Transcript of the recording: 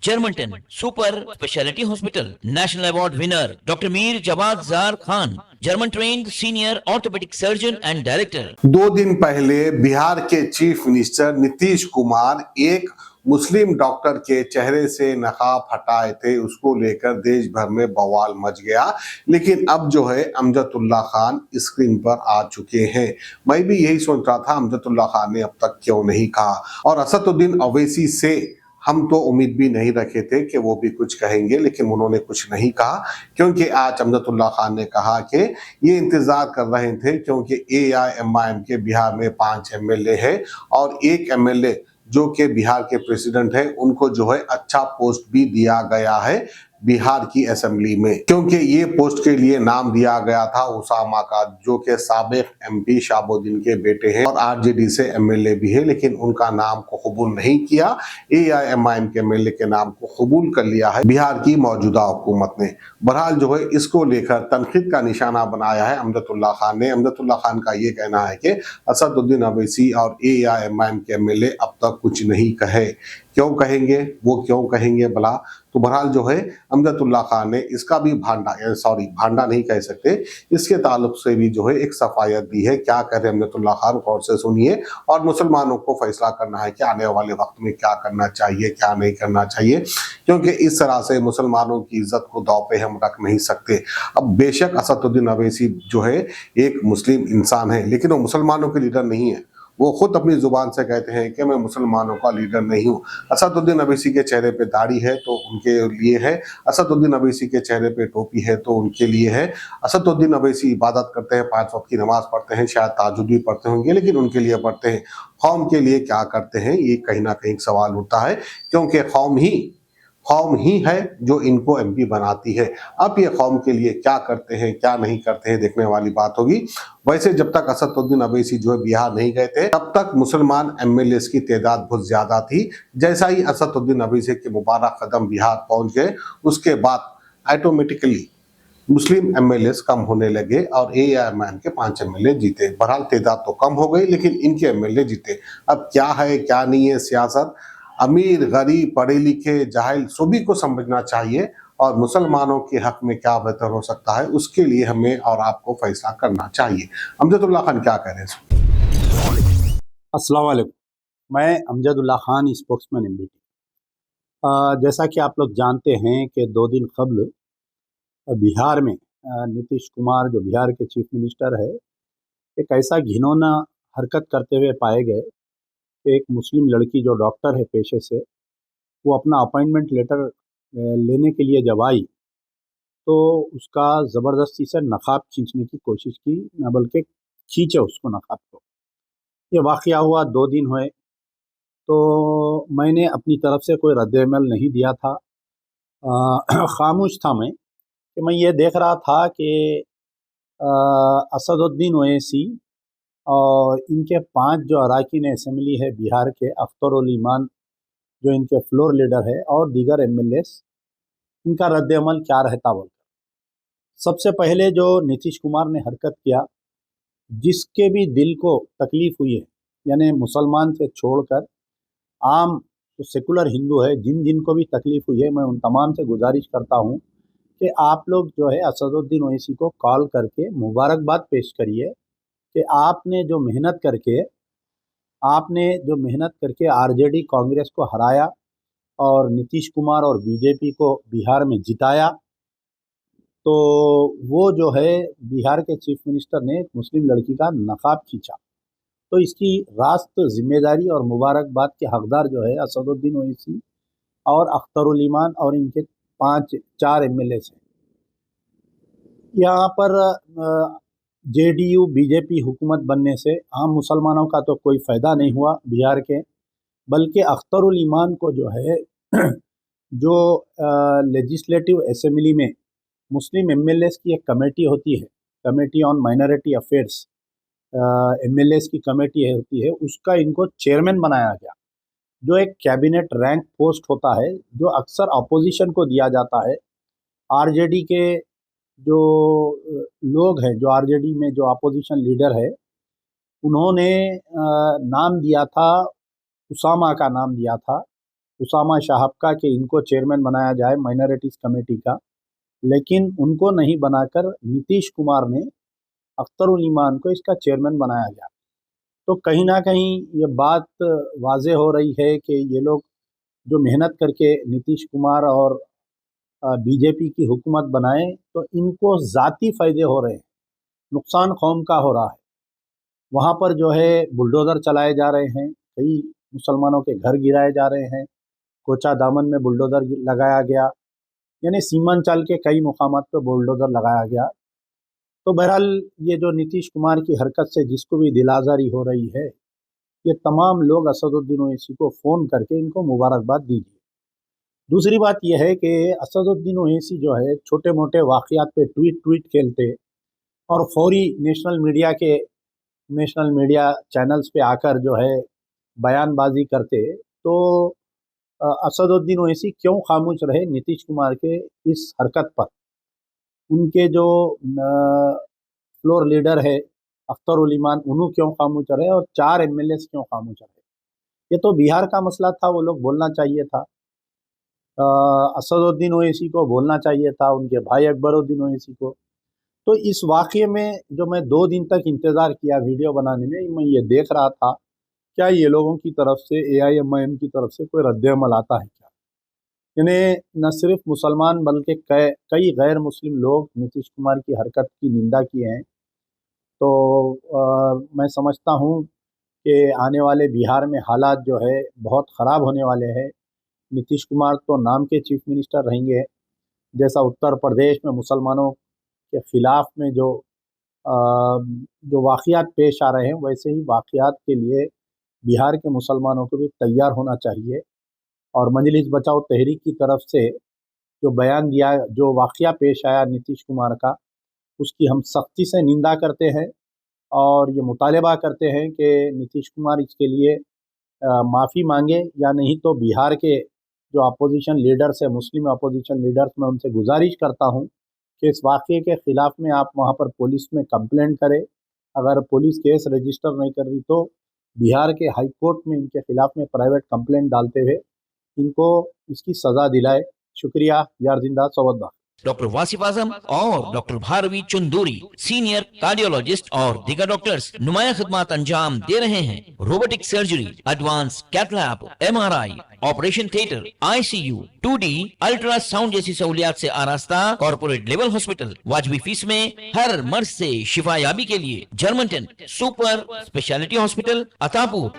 Germanton super speciality hospital, national award winner doctor Mir Jawad Jar Khan, German trained senior orthopaedic surgeon and director. 2 दिन पहले बिहार के chief minister Nitish Kumar एक मुस्लिम doctor के चेहरे से नकाब हटाए थे, उसको लेकर देश भर में बवाल मच गया। लेकिन अब जो है अमजदुल्ला खान स्क्रीन पर आ चुके हैं। मैं भी यही सोच रहा था अमजदुल्ला खान ने अब तक क्यों नहीं कहा, और असदुद्दीन अवैसी से हम तो उम्मीद भी नहीं रखे थे कि वो भी कुछ कहेंगे, लेकिन उन्होंने कुछ नहीं कहा। क्योंकि आज अमजदुल्ला खान ने कहा कि ये इंतजार कर रहे थे, क्योंकि AIMIM के बिहार में 5 MLA है और एक MLA जो कि बिहार के प्रेसिडेंट है, उनको जो है अच्छा पोस्ट भी दिया गया है बिहार की असेंबली में। क्योंकि ये पोस्ट के लिए नाम दिया गया था उसामा का, जो कि साबिक MP शाहबुद्दीन के बेटे हैं और RJD से MLA भी है, लेकिन उनका नाम को कबूल नहीं किया। AIMIM के MLA के नाम को कबूल कर लिया है बिहार की मौजूदा हुकूमत ने। बहरहाल जो है इसको लेकर तनकीद का निशाना बनाया है अमजदुल्ला खान ने। अमजदुल्ला खान का ये कहना है कि असदुद्दीन अवैसी और AIMIM के MLA अब तक कुछ नहीं कहे। क्यों कहेंगे, वो क्यों कहेंगे भला? तो बहरहाल जो है अमजदुल्ला खान ने इसका भी भांडा नहीं कह सकते, इसके ताल्लुक से भी जो है एक सफायत दी है। क्या कह रहे हैं अमजदुल्ला खान, गौर से सुनिए। और मुसलमानों को फैसला करना है कि आने वाले वक्त में क्या करना चाहिए, क्या नहीं करना चाहिए, क्योंकि इस तरह से मुसलमानों की इज्जत को दांव पे हम रख नहीं सकते। अब बेशक असदुद्दीन अवैसी जो है एक मुस्लिम इंसान है, लेकिन वो मुसलमानों के लीडर नहीं है। वो खुद अपनी जुबान से कहते हैं कि मैं मुसलमानों का लीडर नहीं हूँ। असदुद्दीन अवैसी के चेहरे पे दाढ़ी है तो उनके लिए है, असदुद्दीन अवैसी के चेहरे पे टोपी है तो उनके लिए है। असदुद्दीन अवैसी इबादत करते हैं, 5 वक्त की नमाज पढ़ते हैं, शायद ताजुद भी पढ़ते होंगे, लेकिन उनके लिए पढ़ते हैं। कौम के लिए क्या करते हैं, ये कहीं ना कहीं सवाल उठता है, क्योंकि कौम ही है जो इनको MP बनाती है। अब ये कौम के लिए क्या करते हैं, क्या नहीं करते हैं, देखने वाली बात होगी। वैसे जब तक असदुद्दीन अवैसी जो है बिहार नहीं गए थे, तब तक मुसलमान MLAs की तादाद बहुत ज्यादा थी। जैसा ही असदुद्दीन अवैसी के मुबारक कदम बिहार पहुंच गए, उसके बाद ऑटोमेटिकली मुस्लिम MLAs कम होने लगे और AIMIM के 5 MLA जीते। बहरहाल तादाद तो कम हो गई, लेकिन इनके MLA जीते। अब क्या है क्या नहीं है सियासत, अमीर गरीब पढ़े लिखे जाहिल सभी को समझना चाहिए, और मुसलमानों के हक में क्या बेहतर हो सकता है उसके लिए हमें और आपको फैसला करना चाहिए। अमजदुल्ला खान क्या कह रहे हैं? अस्सलाम वालेकुम। मैं अमजदुल्ला खान, स्पोक्समैन MBT। जैसा कि आप लोग जानते हैं कि 2 दिन कबल बिहार में नीतीश कुमार जो बिहार के चीफ मिनिस्टर है, एक ऐसा घिनौना हरकत करते हुए पाए गए कि एक मुस्लिम लड़की जो डॉक्टर है पेशे से, वो अपना अपॉइंटमेंट लेटर लेने के लिए जब आई तो उसका ज़बरदस्ती से नकाब खींचने की कोशिश की, न बल्कि खींचे उसको नकाब को। ये वाक़या हुआ 2 दिन हुए, तो मैंने अपनी तरफ से कोई रद्द-ए-अमल नहीं दिया था। खामोश था मैं, कि मैं ये देख रहा था कि असदुद्दीन ओवैसी और इनके 5 जो अरकान असेंबली है बिहार के, अख्तर उल ईमान जो इनके फ्लोर लीडर है, और दीगर MLAs, इनका रद्द-ए-अमल क्या रहता बोलकर। सबसे पहले जो नीतीश कुमार ने हरकत किया, जिसके भी दिल को तकलीफ़ हुई है, यानी मुसलमान से छोड़कर आम जो सेकुलर हिंदू है, जिन जिन को भी तकलीफ़ हुई है, मैं उन तमाम से गुजारिश करता हूँ कि आप लोग जो है असदुद्दीन ओवैसी को कॉल करके मुबारकबाद पेश करिए कि आपने जो मेहनत करके RJD कांग्रेस को हराया और नीतीश कुमार और BJP को बिहार में जिताया। तो वो जो है बिहार के चीफ मिनिस्टर ने एक मुस्लिम लड़की का नकाब खींचा, तो इसकी रास्त जिम्मेदारी और मुबारकबाद के हकदार जो है असदुद्दीन ओवैसी और अख्तर उल ईमान और इनके 4 MLAs हैं। यहाँ पर JDU BJP हुकूमत बनने से आम मुसलमानों का तो कोई फ़ायदा नहीं हुआ बिहार के, बल्कि अख्तर उल ईमान को जो है जो लेजिस्लेटिव असेंबली में मुस्लिम MLAs की एक कमेटी होती है, committee on minority affairs, MLAs की कमेटी होती है, उसका इनको चेयरमैन बनाया गया, जो एक कैबिनेट रैंक पोस्ट होता है, जो अक्सर अपोजिशन को दिया जाता है। RJD के जो लोग हैं, जो RJD में जो अपोजिशन लीडर है, उन्होंने नाम दिया था, उसामा का नाम दिया था, उसामा साहब का कि इनको चेयरमैन बनाया जाए माइनॉरिटीज़ कमेटी का, लेकिन उनको नहीं बनाकर नीतीश कुमार ने अख्तरुल ईमान को इसका चेयरमैन बनाया गया। तो कहीं ना कहीं ये बात वाज़े हो रही है कि ये लोग जो मेहनत करके नीतीश कुमार और बीजेपी की हुकूमत बनाए, तो इनको ज़ाती फ़ायदे हो रहे हैं, नुकसान कौम का हो रहा है। वहाँ पर जो है बुलडोज़र चलाए जा रहे हैं, कई मुसलमानों के घर गिराए जा रहे हैं, कोचा दामन में बुलडोज़र लगाया गया, यानी सीमांचल के कई मुकामात पर बुलडोज़र लगाया गया। तो बहरहाल ये जो नीतीश कुमार की हरकत से जिसको भी दिल आज़ारी हो रही है, ये तमाम लोग असदुद्दीन ओवैसी को फ़ोन करके इनको मुबारकबाद दीजिए। दूसरी बात यह है कि असदुद्दीन ओवैसी जो है छोटे मोटे वाक़यात पे ट्वीट खेलते और फौरी नेशनल मीडिया चैनल्स पे आकर जो है बयानबाजी करते, तो असदुद्दीन ओवैसी क्यों खामोश रहे नीतीश कुमार के इस हरकत पर? उनके जो फ्लोर लीडर है अख्तरुल ईमान, उन्होंने क्यों खामोश रहे और 4 एमएलएस क्यों खामोश रहे? ये तो बिहार का मसला था, वो लोग बोलना चाहिए था। असदुद्दीन ओवैसी को बोलना चाहिए था, उनके भाई अकबरुद्दीन ओवैसी को। तो इस वाक़ये में जो मैं 2 दिन तक इंतज़ार किया वीडियो बनाने में, मैं ये देख रहा था क्या ये लोगों की तरफ से, एआईएमआईएम की तरफ से कोई रद्द-ए-अमल आता है क्या? यानी न सिर्फ मुसलमान बल्कि कई गैर मुस्लिम लोग नीतीश कुमार की हरकत की निंदा किए हैं। तो मैं समझता हूँ कि आने वाले बिहार में हालात जो है बहुत ख़राब होने वाले हैं। नीतीश कुमार तो नाम के चीफ मिनिस्टर रहेंगे, जैसा उत्तर प्रदेश में मुसलमानों के ख़िलाफ़ में जो वाक़यात पेश आ रहे हैं, वैसे ही वाक़यात के लिए बिहार के मुसलमानों को भी तैयार होना चाहिए। और मजलिस बचाओ तहरीक की तरफ से जो बयान दिया, जो वाक़या पेश आया नीतीश कुमार का, उसकी हम सख्ती से निंदा करते हैं और ये मुतालबा करते हैं कि नीतीश कुमार इसके लिए माफ़ी मांगे, या नहीं तो बिहार के जो अपोजिशन लीडर्स है, मुस्लिम अपोजिशन लीडर्स, मैं उनसे गुजारिश करता हूँ कि इस वाक़ये के ख़िलाफ़ में आप वहाँ पर पुलिस में कंप्लेंट करें। अगर पुलिस केस रजिस्टर नहीं कर रही तो बिहार के हाई कोर्ट में इनके ख़िलाफ़ में प्राइवेट कंप्लेंट डालते हुए इनको इसकी सज़ा दिलाए। शुक्रिया। यार जिंदा सवद्दा। डॉक्टर वासिफ आजम और doctor Bharavi Chunduri, senior cardiologist और दीगर डॉक्टर्स नुमाया खिदमत अंजाम दे रहे हैं। Robotic surgery, advance cath lab, MRI, operation theatre, ICU, 2D ultrasound जैसी सहूलियात से आरास्ता कॉर्पोरेट लेवल हॉस्पिटल। वाजबी फीस में हर मर्ज से शिफायाबी के लिए German 10 super speciality hospital Attapur.